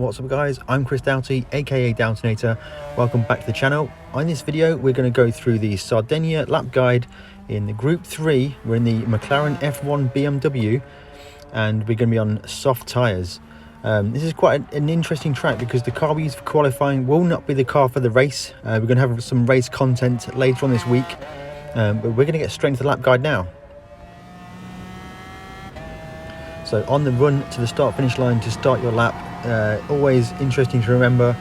What's up guys, I'm Chris Doughty, aka Doughtinator. Welcome back to the channel. On this video we're going to go through the Sardegna lap guide in the Group 3. We're in the McLaren F1 BMW and we're going to be on soft tyres. This is quite an interesting track because the car we use for qualifying will not be the car for the race. We're going to have some race content later on this week, but we're going to get straight into the lap guide now. So on the run to the start finish line to start your lap, always interesting to remember,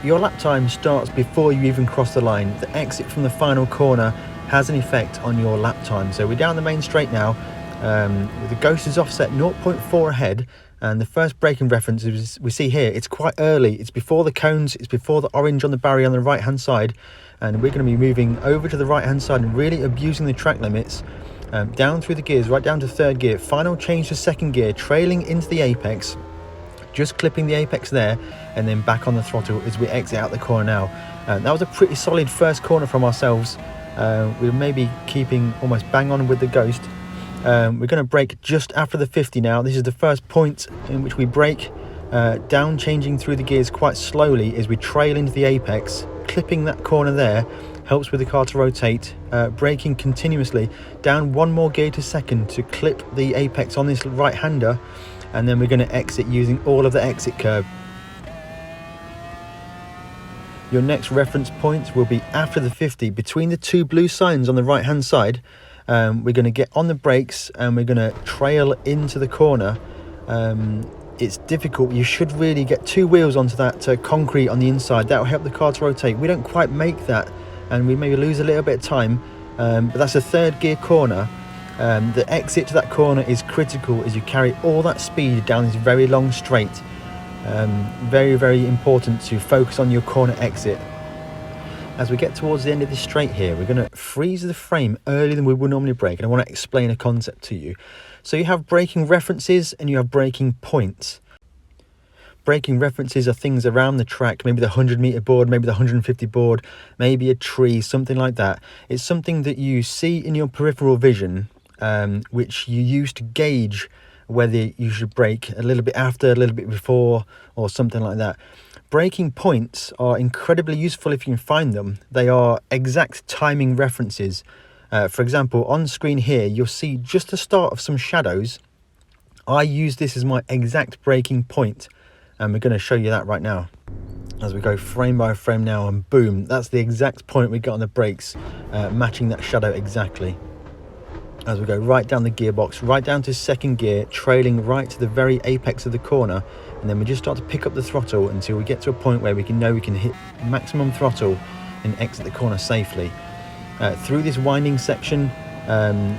your lap time starts before you even cross the line. The exit from the final corner has an effect on your lap time. So we're down the main straight now, the Ghost is offset 0.4 ahead, and the first braking reference is, we see here, it's quite early. It's before the cones, it's before the orange on the barrier on the right hand side, and we're going to be moving over to the right hand side and really abusing the track limits. Down through the gears, right down to third gear, final change to second gear, trailing into the apex, just clipping the apex there, and then back on the throttle as we exit out the corner now. That was a pretty solid first corner from ourselves. We were maybe keeping almost bang on with the Ghost. We're going to brake just after the 50 now. This is the first point in which we brake, down changing through the gears quite slowly as we trail into the apex, clipping that corner there. Helps with the car to rotate, braking continuously, down one more gear to second to clip the apex on this right hander, and then we're going to exit using all of the exit curb. Your next reference point will be after the 50, between the two blue signs on the right hand side. We're going to get on the brakes and we're going to trail into the corner. It's difficult. You should really get two wheels onto that concrete on the inside. That will help the car to rotate. We don't quite make that, and we maybe lose a little bit of time, but that's a third gear corner. The exit to that corner is critical as you carry all that speed down this very long straight. Very, very important to focus on your corner exit. As we get towards the end of this straight here, we're going to freeze the frame earlier than we would normally brake, and I want to explain a concept to you. So you have braking references and you have braking points. Braking references are things around the track, maybe the 100-meter board, maybe the 150 board, maybe a tree, something like that. It's something that you see in your peripheral vision, which you use to gauge whether you should brake a little bit after, a little bit before, or something like that. Braking points are incredibly useful if you can find them. They are exact timing references. For example, on screen here, you'll see just the start of some shadows. I use this as my exact braking point. And we're going to show you that right now as we go frame by frame now, and boom, that's the exact point we got on the brakes, matching that shadow exactly. As we go right down the gearbox, right down to second gear, trailing right to the very apex of the corner, and then we just start to pick up the throttle until we get to a point where we know we can hit maximum throttle and exit the corner safely. Through this winding section,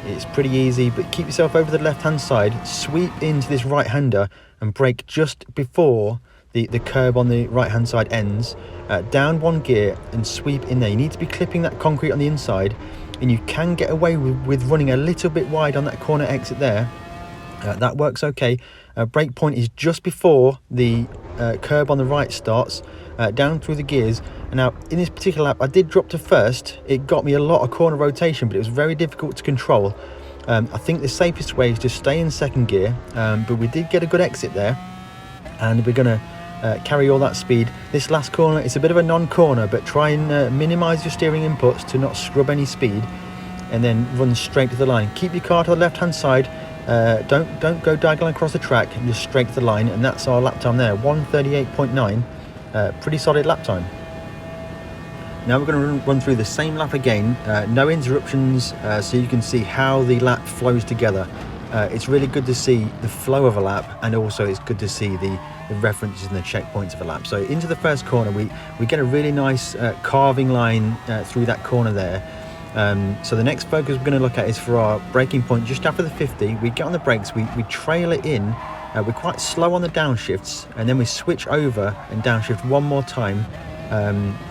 it's pretty easy, but keep yourself over the left hand side, sweep into this right hander and brake just before the curb on the right hand side ends, down one gear and sweep in there. You need to be clipping that concrete on the inside, and you can get away with running a little bit wide on that corner exit there. That works okay. Brake point is just before the curb on the right starts, down through the gears. And now in this particular lap I did drop to first. It got me a lot of corner rotation, but it was very difficult to control. I think the safest way is to stay in second gear, but we did get a good exit there, and we're going to carry all that speed. This last corner, it's a bit of a non-corner, but try and minimise your steering inputs to not scrub any speed, and then run straight to the line. Keep your car to the left hand side. Don't go diagonal across the track, and just straight to the line, and that's our lap time there, 1:38.9. Pretty solid lap time. Now we're going to run through the same lap again, no interruptions, so you can see how the lap flows together. It's really good to see the flow of a lap, and also it's good to see the references and the checkpoints of a lap. So into the first corner, we get a really nice carving line through that corner there. So the next focus we're going to look at is for our braking point just after the 50. We get on the brakes, we trail it in, we're quite slow on the downshifts, and then we switch over and downshift one more time.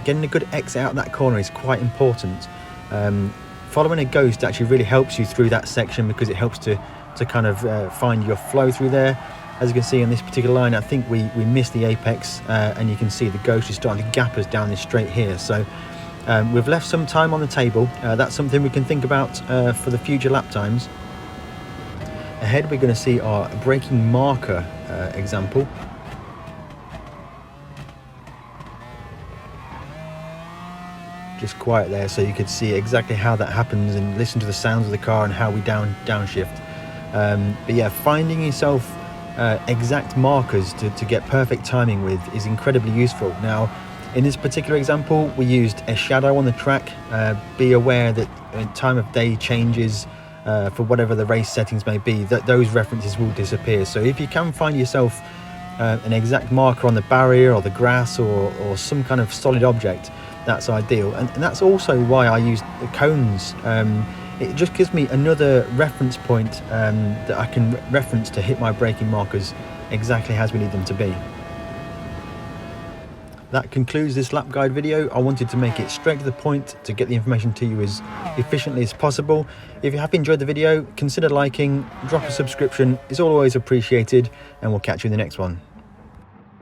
Getting a good exit out of that corner is quite important. Following a Ghost actually really helps you through that section, because it helps to kind of find your flow through there. As you can see on this particular line, I think we missed the apex, and you can see the Ghost is starting to gap us down this straight here. So we've left some time on the table. That's something we can think about for the future lap times. Ahead we're going to see our braking marker example. just quiet there so you could see exactly how that happens and listen to the sounds of the car and how we downshift. But yeah, finding yourself exact markers to get perfect timing with is incredibly useful. Now, in this particular example, we used a shadow on the track. Be aware that time of day changes for whatever the race settings may be, that those references will disappear. So if you can find yourself an exact marker on the barrier or the grass or some kind of solid object, that's ideal. And that's also why I use the cones. It just gives me another reference point that I can reference to hit my braking markers exactly as we need them to be. That concludes this lap guide video. I wanted to make it straight to the point to get the information to you as efficiently as possible. If you have enjoyed the video, consider liking, drop a subscription. It's always appreciated, and we'll catch you in the next one.